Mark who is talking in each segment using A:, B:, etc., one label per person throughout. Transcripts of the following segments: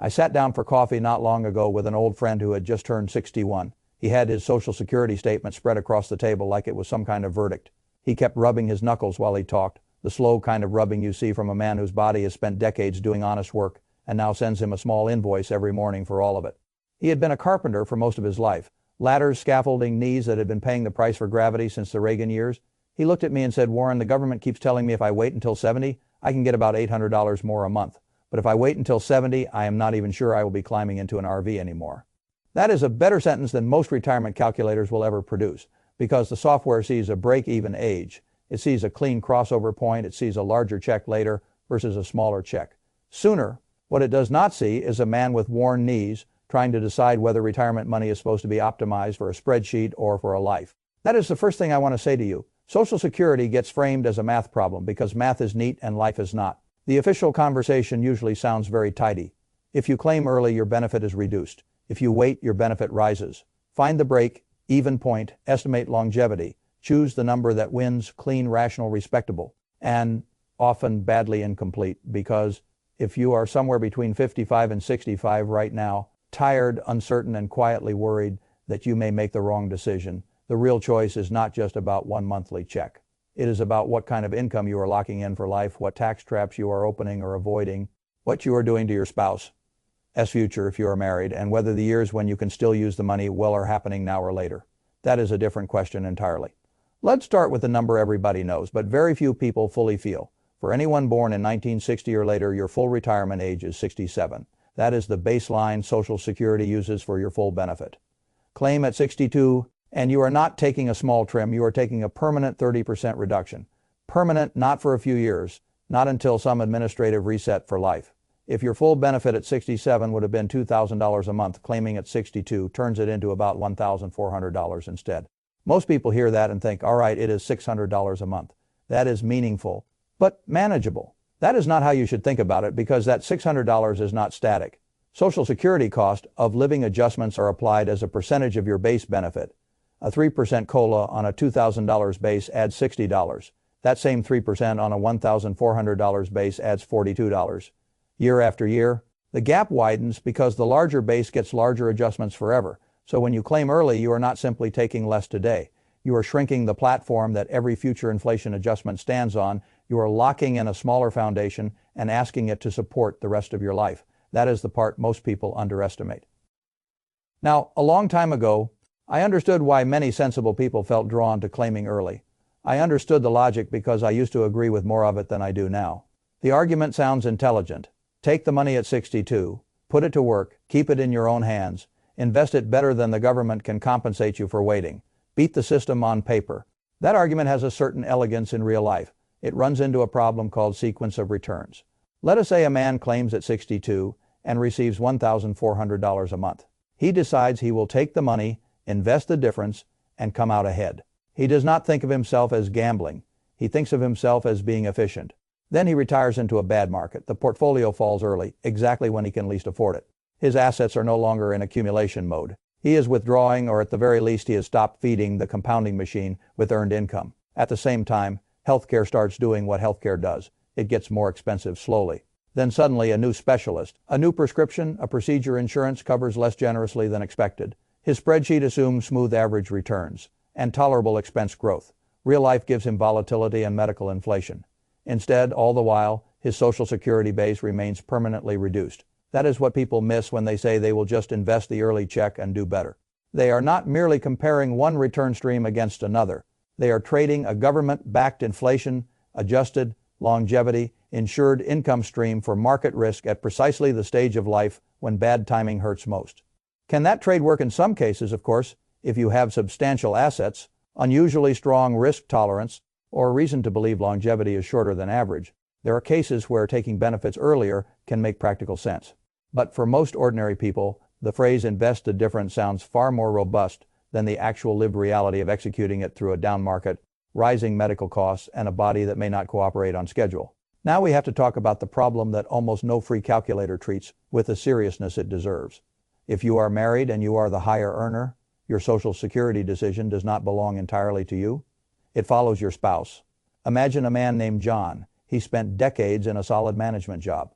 A: I sat down for coffee not long ago with an old friend who had just turned 61. He had his Social Security statement spread across the table like it was some kind of verdict. He kept rubbing his knuckles while he talked, the slow kind of rubbing you see from a man whose body has spent decades doing honest work and now sends him a small invoice every morning for all of it. He had been a carpenter for most of his life. Ladders, scaffolding, knees that had been paying the price for gravity since the Reagan years. He looked at me and said, "Warren, the government keeps telling me if I wait until 70, I can get about $800 more a month. But if I wait until 70, I am not even sure I will be climbing into an RV anymore." That is a better sentence than most retirement calculators will ever produce, because the software sees a break-even age. It sees a clean crossover point. It sees a larger check later versus a smaller check sooner. What it does not see is a man with worn knees trying to decide whether retirement money is supposed to be optimized for a spreadsheet or for a life. That is the first thing I want to say to you. Social Security gets framed as a math problem because math is neat and life is not. The official conversation usually sounds very tidy. If you claim early, your benefit is reduced. If you wait, your benefit rises. Find the break, even point, estimate longevity. Choose the number that wins, clean, rational, respectable, and often badly incomplete, because if you are somewhere between 55 and 65 right now, tired, uncertain, and quietly worried that you may make the wrong decision, the real choice is not just about one monthly check. It is about what kind of income you are locking in for life, what tax traps you are opening or avoiding, what you are doing to your spouse's future if you are married, and whether the years when you can still use the money well are happening now or later. That is a different question entirely. Let's start with the number everybody knows, but very few people fully feel. For anyone born in 1960 or later, your full retirement age is 67. That is the baseline Social Security uses for your full benefit. Claim at 62, and you are not taking a small trim, you are taking a permanent 30% reduction. Permanent, not for a few years, not until some administrative reset for life. If your full benefit at 67 would have been $2,000 a month, claiming at 62 turns it into about $1,400 instead. Most people hear that and think, all right, it is $600 a month. That is meaningful, but manageable. That is not how you should think about it, because that $600 is not static. Social Security cost of living adjustments are applied as a percentage of your base benefit. A 3% COLA on a $2,000 base adds $60. That same 3% on a $1,400 base adds $42. Year after year, the gap widens because the larger base gets larger adjustments forever. So when you claim early, you are not simply taking less today. You are shrinking the platform that every future inflation adjustment stands on. You are locking in a smaller foundation and asking it to support the rest of your life. That is the part most people underestimate. Now, a long time ago, I understood why many sensible people felt drawn to claiming early. I understood the logic because I used to agree with more of it than I do now. The argument sounds intelligent. Take the money at 62, put it to work, keep it in your own hands, invest it better than the government can compensate you for waiting. Beat the system on paper. That argument has a certain elegance in real life. It runs into a problem called sequence of returns. Let us say a man claims at 62 and receives $1,400 a month. He decides he will take the money, invest the difference, and come out ahead. He does not think of himself as gambling. He thinks of himself as being efficient. Then he retires into a bad market. The portfolio falls early, exactly when he can least afford it. His assets are no longer in accumulation mode. He is withdrawing, or at the very least he has stopped feeding the compounding machine with earned income. At the same time, healthcare starts doing what healthcare does. It gets more expensive slowly. Then suddenly a new specialist, a new prescription, a procedure insurance covers less generously than expected. His spreadsheet assumes smooth average returns and tolerable expense growth. Real life gives him volatility and medical inflation. Instead, all the while, his Social Security base remains permanently reduced. That is what people miss when they say they will just invest the early check and do better. They are not merely comparing one return stream against another. They are trading a government-backed inflation-adjusted, longevity, insured income stream for market risk at precisely the stage of life when bad timing hurts most. Can that trade work in some cases, of course, if you have substantial assets, unusually strong risk tolerance, or reason to believe longevity is shorter than average? There are cases where taking benefits earlier can make practical sense. But for most ordinary people, the phrase invest the difference sounds far more robust than the actual lived reality of executing it through a down market, rising medical costs, and a body that may not cooperate on schedule. Now we have to talk about the problem that almost no free calculator treats with the seriousness it deserves. If you are married and you are the higher earner, your Social Security decision does not belong entirely to you. It follows your spouse. Imagine a man named John. He spent decades in a solid management job.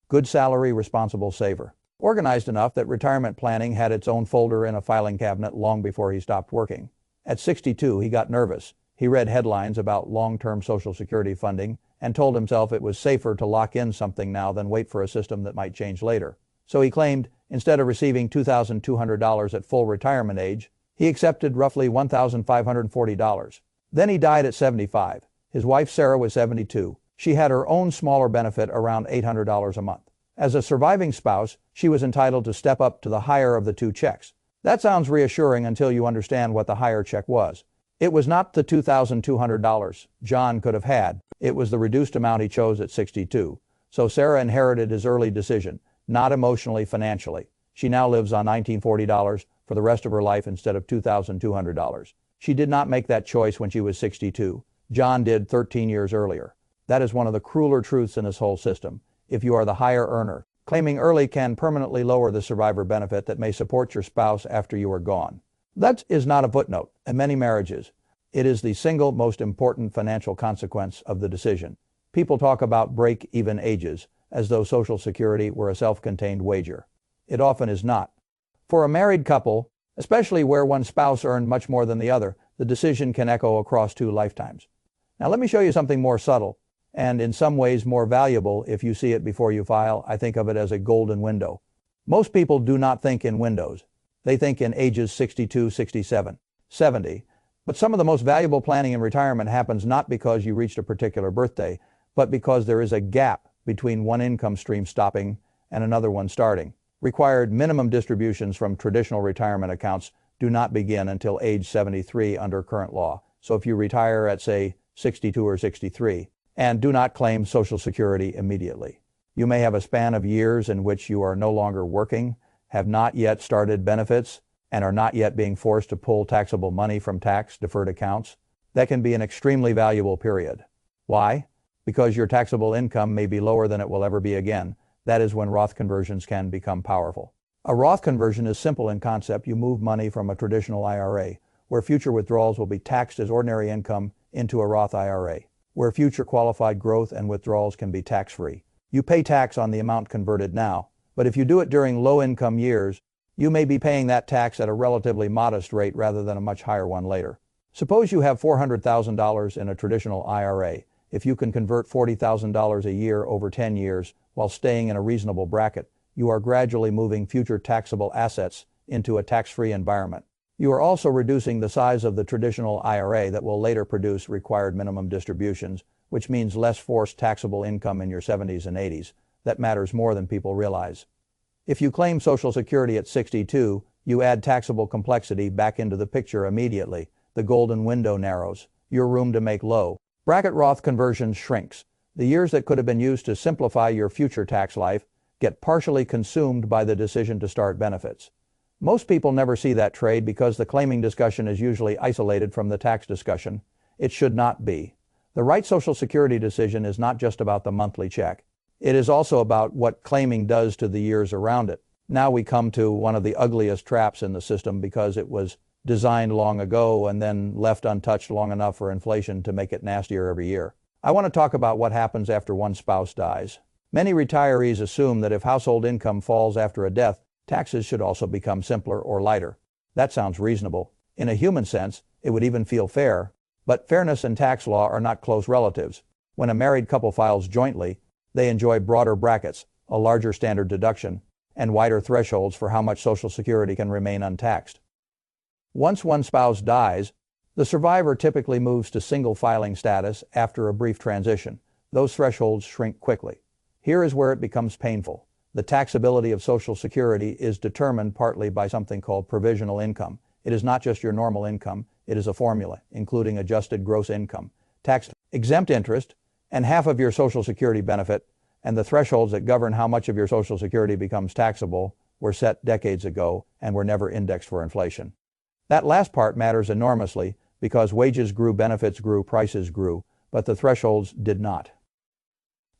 A: Good salary, responsible saver. organized enough that retirement planning had its own folder in a filing cabinet long before he stopped working. At 62, he got nervous. He read headlines about long-term Social Security funding and told himself it was safer to lock in something now than wait for a system that might change later. So he claimed, instead of receiving $2,200 at full retirement age, he accepted roughly $1,540. Then he died at 75. His wife Sarah was 72. She had her own smaller benefit, around $800 a month. As a surviving spouse, she was entitled to step up to the higher of the two checks. That sounds reassuring until you understand what the higher check was. It was not the $2,200 John could have had. It was the reduced amount he chose at 62. So Sarah inherited his early decision, not emotionally, financially. She now lives on $1,940 for the rest of her life instead of $2,200. She did not make that choice when she was 62. John did 13 years earlier. That is one of the crueler truths in this whole system. If you are the higher earner, claiming early can permanently lower the survivor benefit that may support your spouse after you are gone. That is not a footnote in many marriages. It is the single most important financial consequence of the decision. People talk about break-even ages as though Social Security were a self-contained wager. It often is not. For a married couple, especially where one spouse earned much more than the other, the decision can echo across 2 lifetimes. Now let me show you something more subtle, and in some ways more valuable if you see it before you file. I think of it as a golden window. Most people do not think in windows. They think in ages 62, 67, 70. But some of the most valuable planning in retirement happens not because you reached a particular birthday, but because there is a gap between one income stream stopping and another one starting. Required minimum distributions from traditional retirement accounts do not begin until age 73 under current law. So if you retire at, say, 62 or 63, and do not claim Social Security immediately, you may have a span of years in which you are no longer working, have not yet started benefits, and are not yet being forced to pull taxable money from tax-deferred accounts. That can be an extremely valuable period. Why? Because your taxable income may be lower than it will ever be again. That is when Roth conversions can become powerful. A Roth conversion is simple in concept. You move money from a traditional IRA, where future withdrawals will be taxed as ordinary income, into a Roth IRA, where future qualified growth and withdrawals can be tax-free. You pay tax on the amount converted now, but if you do it during low-income years, you may be paying that tax at a relatively modest rate rather than a much higher one later. Suppose you have $400,000 in a traditional IRA. If you can convert $40,000 a year over 10 years while staying in a reasonable bracket, you are gradually moving future taxable assets into a tax-free environment. You are also reducing the size of the traditional IRA that will later produce required minimum distributions, which means less forced taxable income in your 70s and 80s. That matters more than people realize. If you claim Social Security at 62, you add taxable complexity back into the picture immediately. The golden window narrows. Your room to make low bracket Roth conversions shrinks. The years that could have been used to simplify your future tax life get partially consumed by the decision to start benefits. Most people never see that trade because the claiming discussion is usually isolated from the tax discussion. It should not be. The right Social Security decision is not just about the monthly check. It is also about what claiming does to the years around it. Now we come to one of the ugliest traps in the system because it was designed long ago and then left untouched long enough for inflation to make it nastier every year. I want to talk about what happens after one spouse dies. Many retirees assume that if household income falls after a death, taxes should also become simpler or lighter. That sounds reasonable. In a human sense, it would even feel fair. But fairness and tax law are not close relatives. When a married couple files jointly, they enjoy broader brackets, a larger standard deduction, and wider thresholds for how much Social Security can remain untaxed. Once one spouse dies, the survivor typically moves to single filing status after a brief transition. Those thresholds shrink quickly. Here is where it becomes painful. The taxability of Social Security is determined partly by something called provisional income. It is not just your normal income, it is a formula, including adjusted gross income, tax-exempt interest, and half of your Social Security benefit, and the thresholds that govern how much of your Social Security becomes taxable were set decades ago and were never indexed for inflation. That last part matters enormously because wages grew, benefits grew, prices grew, but the thresholds did not.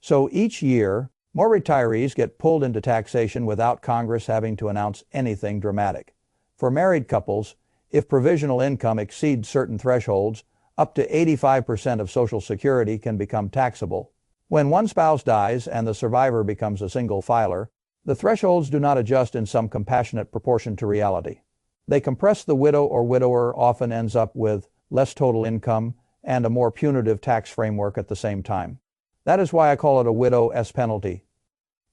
A: So each year, more retirees get pulled into taxation without Congress having to announce anything dramatic. For married couples, if provisional income exceeds certain thresholds, up to 85% of Social Security can become taxable. When one spouse dies and the survivor becomes a single filer, The thresholds do not adjust in some compassionate proportion to reality. They compress. The widow or widower often ends up with less total income and a more punitive tax framework at the same time. That is why I call it a widow's penalty.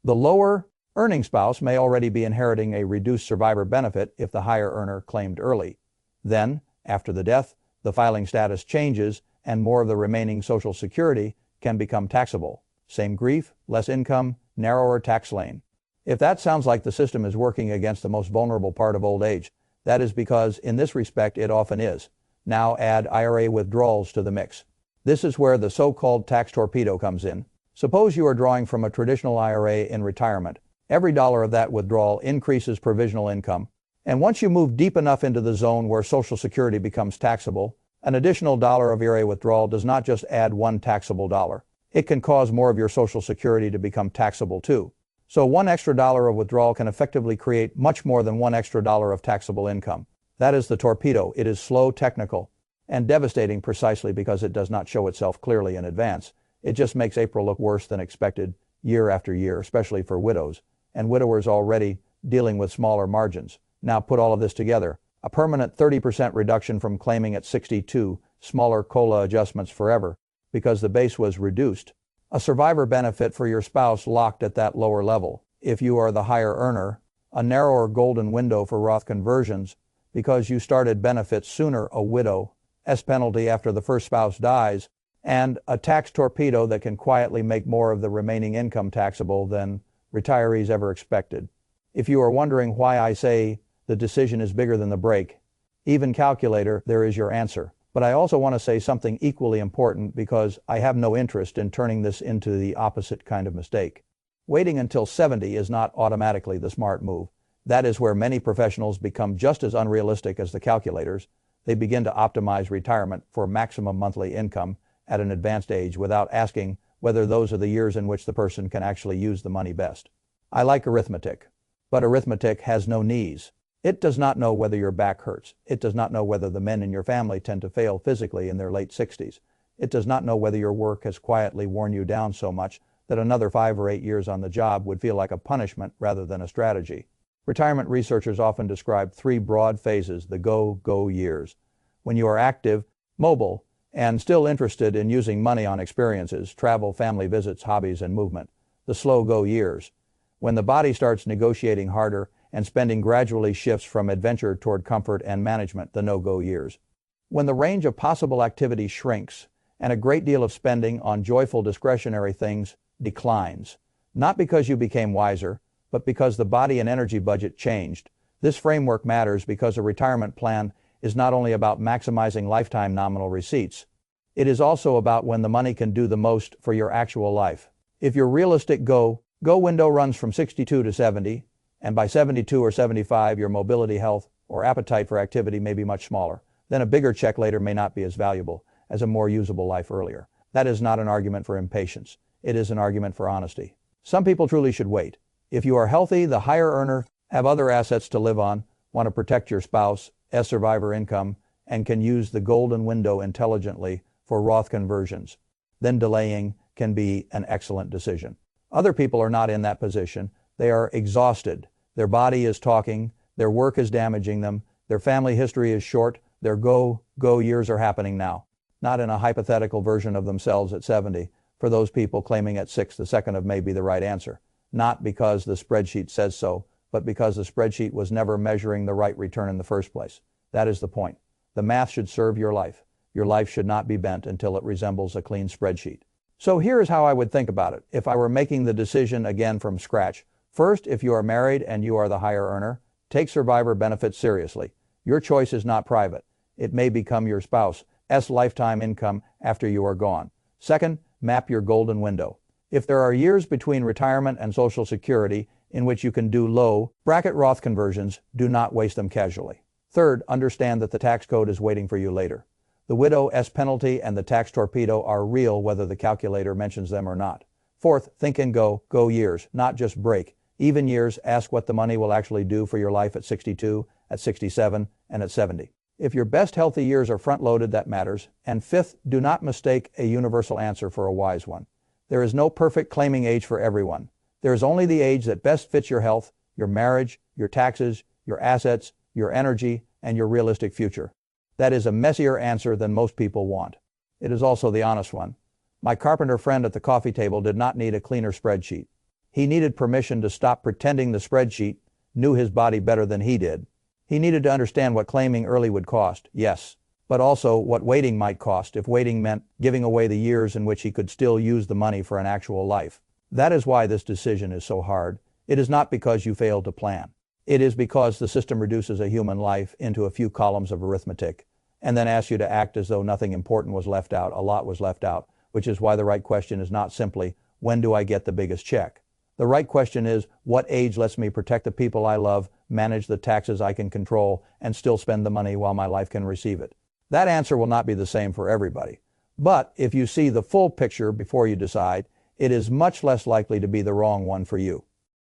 A: The lower earning spouse may already be inheriting a reduced survivor benefit if the higher earner claimed early. Then, after the death, the filing status changes and more of the remaining Social Security can become taxable. Same grief, less income, narrower tax lane. If that sounds like the system is working against the most vulnerable part of old age, that is because in this respect it often is. Now add IRA withdrawals to the mix. This is where the so-called tax torpedo comes in. Suppose you are drawing from a traditional IRA in retirement. Every dollar of that withdrawal increases provisional income. And once you move deep enough into the zone where Social Security becomes taxable, an additional dollar of IRA withdrawal does not just add one taxable dollar. It can cause more of your Social Security to become taxable too. So one extra dollar of withdrawal can effectively create much more than one extra dollar of taxable income. That is the torpedo. It is slow, technical, and devastating precisely because it does not show itself clearly in advance. It just makes April look worse than expected year after year, especially for widows and widowers already dealing with smaller margins. Now put all of this together. A permanent 30% reduction from claiming at 62, smaller COLA adjustments forever because the base was reduced. A survivor benefit for your spouse locked at that lower level. If you are the higher earner, a narrower golden window for Roth conversions because you started benefits sooner, a widow's penalty after the first spouse dies, and a tax torpedo that can quietly make more of the remaining income taxable than retirees ever expected. If you are wondering why I say the decision is bigger than the break, even calculator, there is your answer. But I also want to say something equally important because I have no interest in turning this into the opposite kind of mistake. Waiting until 70 is not automatically the smart move. That is where many professionals become just as unrealistic as the calculators. They begin to optimize retirement for maximum monthly income at an advanced age without asking whether those are the years in which the person can actually use the money best. I like arithmetic, but arithmetic has no knees. It does not know whether your back hurts. It does not know whether the men in your family tend to fail physically in their late 60s. It does not know whether your work has quietly worn you down so much that another 5 or 8 years on the job would feel like a punishment rather than a strategy. Retirement researchers often describe 3 broad phases, the go years. When you are active, mobile, and still interested in using money on experiences, travel, family visits, hobbies, and movement. The slow go years. When the body starts negotiating harder and spending gradually shifts from adventure toward comfort and management, the no-go years. When the range of possible activity shrinks and a great deal of spending on joyful discretionary things declines, not because you became wiser, but because the body and energy budget changed. This framework matters because a retirement plan is not only about maximizing lifetime nominal receipts, it is also about when the money can do the most for your actual life. If your realistic go window runs from 62 to 70, and by 72 or 75 your mobility, health, or appetite for activity may be much smaller, then a bigger check later may not be as valuable as a more usable life earlier. That is not an argument for impatience. It is an argument for honesty. Some people truly should wait. If you are healthy, the higher earner, have other assets to live on, want to protect your spouse, as survivor income, and can use the golden window intelligently for Roth conversions, then delaying can be an excellent decision. Other people are not in that position. They are exhausted. Their body is talking. Their work is damaging them. Their family history is short. Their go years are happening now. Not in a hypothetical version of themselves at 70. For those people claiming at 6 the 2nd of May be the right answer. Not because the spreadsheet says so, but because the spreadsheet was never measuring the right return in the first place. That is the point. The math should serve your life. Your life should not be bent until it resembles a clean spreadsheet. So here is how I would think about it if I were making the decision again from scratch. First, if you are married and you are the higher earner, take survivor benefits seriously. Your choice is not private. It may become your spouse's lifetime income after you are gone. Second, map your golden window. If there are years between retirement and Social Security in which you can do low bracket Roth conversions, do not waste them casually. Third, understand that the tax code is waiting for you later. The widow's penalty and the tax torpedo are real whether the calculator mentions them or not. Fourth, think in go years, not just break. Even years, ask what the money will actually do for your life at 62, at 67, and at 70. If your best healthy years are front-loaded, that matters. And fifth, do not mistake a universal answer for a wise one. There is no perfect claiming age for everyone. There is only the age that best fits your health, your marriage, your taxes, your assets, your energy, and your realistic future. That is a messier answer than most people want. It is also the honest one. My carpenter friend at the coffee table did not need a cleaner spreadsheet. He needed permission to stop pretending the spreadsheet knew his body better than he did. He needed to understand what claiming early would cost, yes, but also what waiting might cost if waiting meant giving away the years in which he could still use the money for an actual life. That is why this decision is so hard. It is not because you failed to plan. It is because the system reduces a human life into a few columns of arithmetic and then asks you to act as though nothing important was left out. A lot was left out, which is why the right question is not simply, when do I get the biggest check? The right question is, what age lets me protect the people I love, manage the taxes I can control, and still spend the money while my life can receive it? That answer will not be the same for everybody. But if you see the full picture before you decide, it is much less likely to be the wrong one for you.